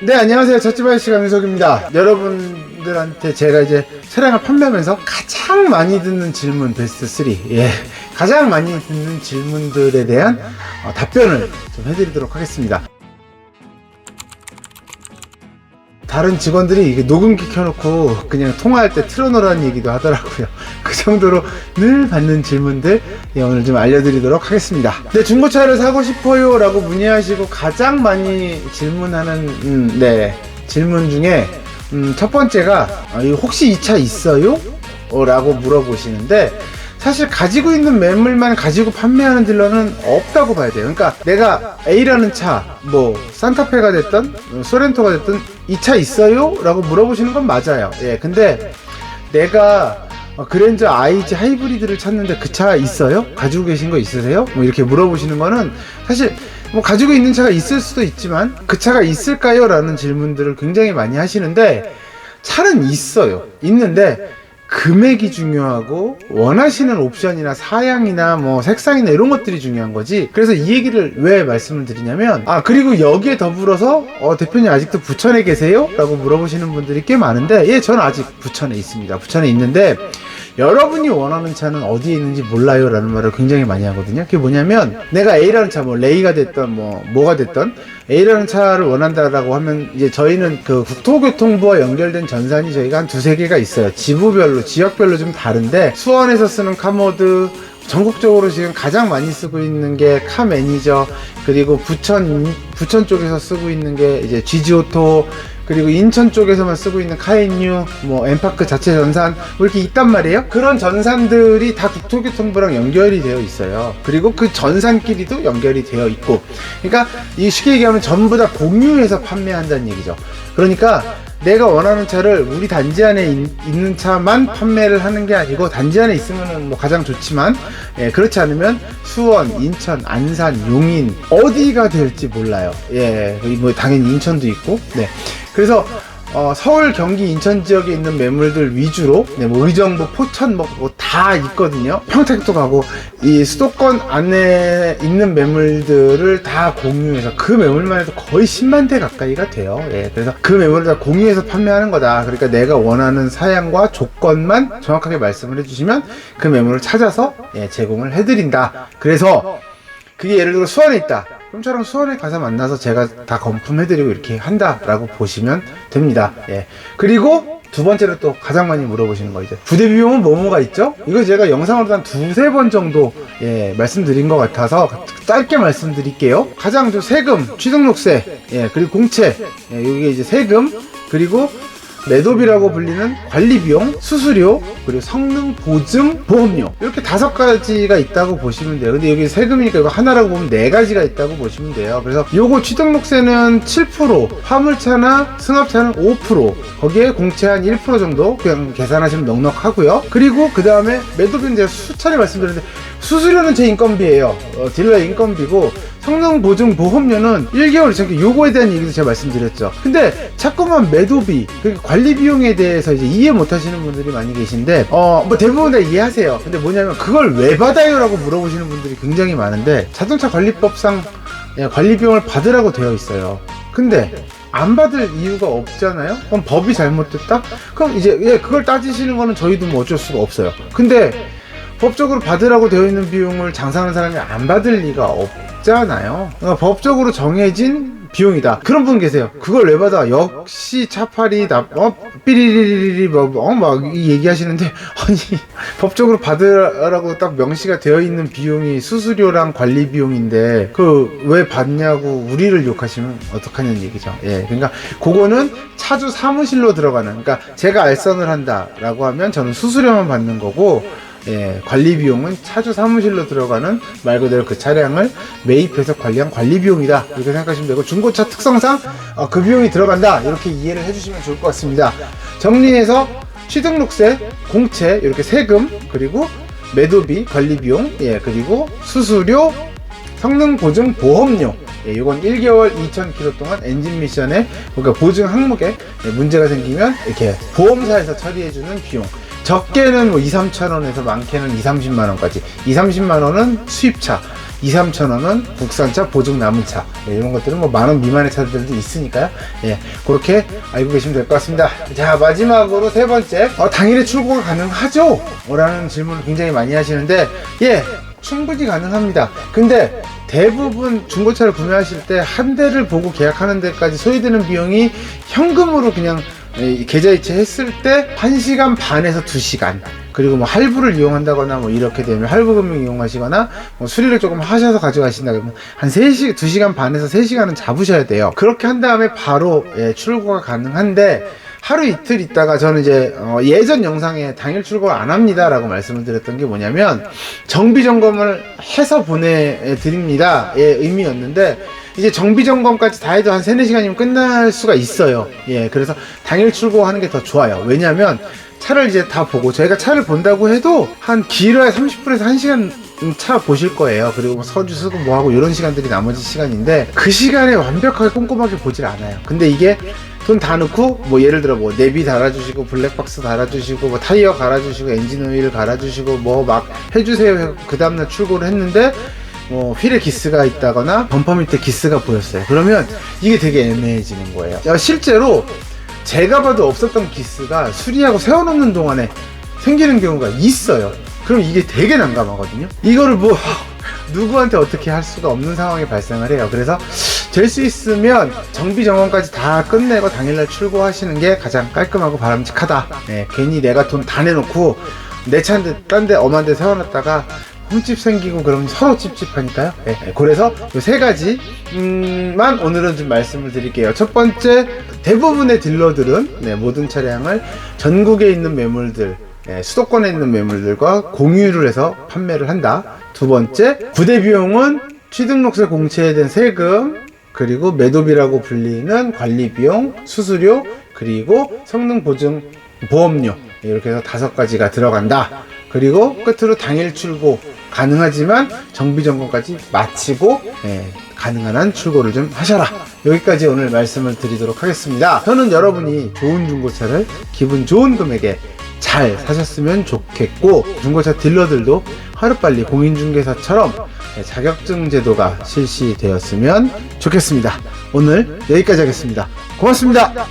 네, 안녕하세요. 찻집아저씨 강민석입니다. 여러분들한테 제가 이제 차량을 판매하면서 가장 많이 듣는 질문 베스트 3, 가장 많이 듣는 질문들에 대한 답변을 좀 해드리도록 하겠습니다. 다른 직원들이 이게 녹음기 켜놓고 그냥 통화할 때 틀어놓으라는 얘기도 하더라고요. 그 정도로 늘 받는 질문들 오늘 좀 알려드리도록 하겠습니다. 네, 중고차를 사고 싶어요 라고 문의하시고 가장 많이 질문하는 질문 중에 첫 번째가 혹시 이 차 있어요? 라고 물어보시는데, 사실 가지고 있는 매물만 가지고 판매하는 딜러는 없다고 봐야 돼요. 그러니까 내가 A라는 차, 산타페가 됐든 소렌토가 됐든 이 차 있어요? 라고 물어보시는 건 맞아요. 근데 내가 그랜저 IG 하이브리드를 찾는데 그 차 있어요? 가지고 계신 거 있으세요? 이렇게 물어보시는 거는 사실 가지고 있는 차가 있을 수도 있지만 그 차가 있을까요? 라는 질문들을 굉장히 많이 하시는데, 차는 있어요. 있는데 금액이 중요하고 원하시는 옵션이나 사양이나 색상이나 이런 것들이 중요한 거지. 그래서 이 얘기를 왜 말씀을 드리냐면, 그리고 여기에 더불어서 대표님 아직도 부천에 계세요? 라고 물어보시는 분들이 꽤 많은데, 저는 아직 부천에 있습니다. 부천에 있는데 여러분이 원하는 차는 어디에 있는지 몰라요 라는 말을 굉장히 많이 하거든요. 그게 뭐냐면, 내가 A라는 차, 레이가 됐던 뭐가 됐던 A라는 차를 원한다라고 하면, 이제 저희는 그 국토교통부와 연결된 전산이 저희가 한 두세 개가 있어요. 지부별로, 지역별로 좀 다른데, 수원에서 쓰는 카모드, 전국적으로 지금 가장 많이 쓰고 있는 게 카매니저, 그리고 부천 쪽에서 쓰고 있는 게 이제 GG오토, 그리고 인천 쪽에서만 쓰고 있는 카엔유, 엠파크 자체 전산, 이렇게 있단 말이에요. 그런 전산들이 다 국토교통부랑 연결이 되어 있어요. 그리고 그 전산끼리도 연결이 되어 있고, 그러니까 이 쉽게 얘기하면 전부 다 공유해서 판매한다는 얘기죠. 그러니까 내가 원하는 차를 우리 단지 안에 있는 차만 판매를 하는 게 아니고, 단지 안에 있으면 가장 좋지만, 그렇지 않으면 수원, 인천, 안산, 용인 어디가 될지 몰라요. 당연히 인천도 있고. 그래서 서울, 경기, 인천 지역에 있는 매물들 위주로 의정부, 포천 다 있거든요. 평택도 가고, 이 수도권 안에 있는 매물들을 다 공유해서 그 매물만 해도 거의 10만 대 가까이가 돼요. 그래서 그 매물을 다 공유해서 판매하는 거다. 그러니까 내가 원하는 사양과 조건만 정확하게 말씀을 해주시면 그 매물을 찾아서 제공을 해드린다. 그래서 그게 예를 들어 수원에 있다. 그럼 저랑 수원에 가서 만나서 제가 다 건품해드리고 이렇게 한다라고 보시면 됩니다. 그리고 두 번째로 또 가장 많이 물어보시는 거, 이제 부대 비용은 뭐가 있죠? 이거 제가 영상으로 한 두세 번 정도 말씀드린 것 같아서 짧게 말씀드릴게요. 가장 세금, 취등록세, 그리고 공채, 이게 이제 세금, 그리고 매도비라고 불리는 관리비용, 수수료, 그리고 성능 보증, 보험료, 이렇게 5가지가 있다고 보시면 돼요. 근데 여기 세금이니까 이거 하나라고 보면 4가지가 있다고 보시면 돼요. 그래서 요거 취등록세는 7%, 화물차나 승합차는 5%, 거기에 공채 한 1% 정도 그냥 계산하시면 넉넉하고요. 그리고 그 다음에 매도비는 제가 수차례 말씀드렸는데, 수수료는 제 인건비예요. 딜러의 인건비고, 성능 보증 보험료는 1개월 이상, 요거에 대한 얘기도 제가 말씀드렸죠. 근데 자꾸만 매도비, 그러니까 관리 비용에 대해서 이제 이해 못 하시는 분들이 많이 계신데, 대부분 다 이해하세요. 근데 뭐냐면, 그걸 왜 받아요? 라고 물어보시는 분들이 굉장히 많은데, 자동차 관리법상 관리 비용을 받으라고 되어 있어요. 근데 안 받을 이유가 없잖아요? 그럼 법이 잘못됐다? 그럼 이제 그걸 따지시는 거는 저희도 어쩔 수가 없어요. 근데 법적으로 받으라고 되어 있는 비용을 장사하는 사람이 안 받을 리가 없잖아요. 그러니까 법적으로 정해진 비용이다. 그런 분 계세요. 그걸 왜 받아? 역시 차팔이 삐리리리리 이 얘기하시는데, 아니 법적으로 받으라고 딱 명시가 되어 있는 비용이 수수료랑 관리 비용인데 그 왜 받냐고 우리를 욕하시면 어떡하냐는 얘기죠. 그러니까 그거는 차주 사무실로 들어가는, 그러니까 제가 알선을 한다라고 하면 저는 수수료만 받는 거고, 관리 비용은 차주 사무실로 들어가는 말 그대로 그 차량을 매입해서 관리한 관리 비용이다, 이렇게 생각하시면 되고, 중고차 특성상 그 비용이 들어간다, 이렇게 이해를 해주시면 좋을 것 같습니다. 정리해서 취등록세, 공채, 이렇게 세금, 그리고 매도비, 관리 비용, 그리고 수수료, 성능 보증 보험료, 이건 1개월 2,000km 동안 엔진 미션에, 그러니까 보증 항목에 문제가 생기면 이렇게 보험사에서 처리해주는 비용. 적게는 2, 3천원에서 많게는 2, 30만원까지. 2, 30만원은 수입차, 2-3천원은 국산차, 보증 남은 차, 이런 것들은 뭐 만원 미만의 차들도 있으니까요. 예, 그렇게 알고 계시면 될 것 같습니다. 자, 마지막으로 세 번째, 당일에 출고가 가능하죠? 라는 질문을 굉장히 많이 하시는데, 예, 충분히 가능합니다. 근데 대부분 중고차를 구매하실 때 한 대를 보고 계약하는 데까지 소요되는 비용이 현금으로 그냥 계좌이체 했을 때 1시간 반에서 2시간, 그리고 뭐 할부를 이용한다거나 뭐 이렇게 되면 할부금융 이용하시거나 뭐 수리를 조금 하셔서 가져가신다 그러면 한 2시간 반에서 3시간은 잡으셔야 돼요. 그렇게 한 다음에 바로 출고가 가능한데, 하루 이틀 있다가 저는 이제 예전 영상에 당일 출고 안 합니다 라고 말씀을 드렸던 게 뭐냐면, 정비 점검을 해서 보내드립니다 의 의미였는데, 이제 정비 점검까지 다 해도 한 3-4시간이면 끝날 수가 있어요. 예, 그래서 당일 출고하는 게 더 좋아요. 왜냐면 차를 이제 다 보고, 저희가 차를 본다고 해도 한 길어야 30분에서 1시간 차 보실 거예요. 그리고 뭐 서류 쓰고 뭐 하고 이런 시간들이 나머지 시간인데, 그 시간에 완벽하게 꼼꼼하게 보질 않아요. 근데 이게 돈 다 넣고 뭐 예를 들어 뭐 내비 달아주시고 블랙박스 달아주시고 뭐 타이어 갈아주시고 엔진 오일 갈아주시고 뭐 막 해주세요. 그 다음날 출고를 했는데 뭐 휠에 기스가 있다거나 범퍼 밑에 기스가 보였어요. 그러면 이게 되게 애매해지는 거예요. 실제로 제가 봐도 없었던 기스가 수리하고 세워놓는 동안에 생기는 경우가 있어요. 그럼 이게 되게 난감하거든요. 이거를 뭐 누구한테 어떻게 할 수가 없는 상황이 발생을 해요. 그래서 될 수 있으면 정비 점검까지 다 끝내고 당일날 출고하시는 게 가장 깔끔하고 바람직하다. 네, 괜히 내가 돈 다 내놓고 내 차인데 딴 데 엄한 데 세워놨다가 흠집 생기고 그러면 서로 찝찝하니까요. 네, 그래서 이 세 가지만 오늘은 좀 말씀을 드릴게요. 첫 번째, 대부분의 딜러들은 모든 차량을 전국에 있는 매물들, 수도권에 있는 매물들과 공유를 해서 판매를 한다. 두 번째, 부대 비용은 취등록세 공제에 대한 세금, 그리고 매도비라고 불리는 관리비용, 수수료, 그리고 성능보증 보험료, 이렇게 해서 5가지가 들어간다. 그리고 끝으로 당일 출고 가능하지만 정비점검까지 마치고 가능한 한 출고를 좀 하셔라. 여기까지 오늘 말씀을 드리도록 하겠습니다. 저는 여러분이 좋은 중고차를 기분 좋은 금액에 잘 사셨으면 좋겠고, 중고차 딜러들도 하루빨리 공인중개사처럼 자격증 제도가 실시되었으면 좋겠습니다. 오늘 여기까지 하겠습니다. 고맙습니다.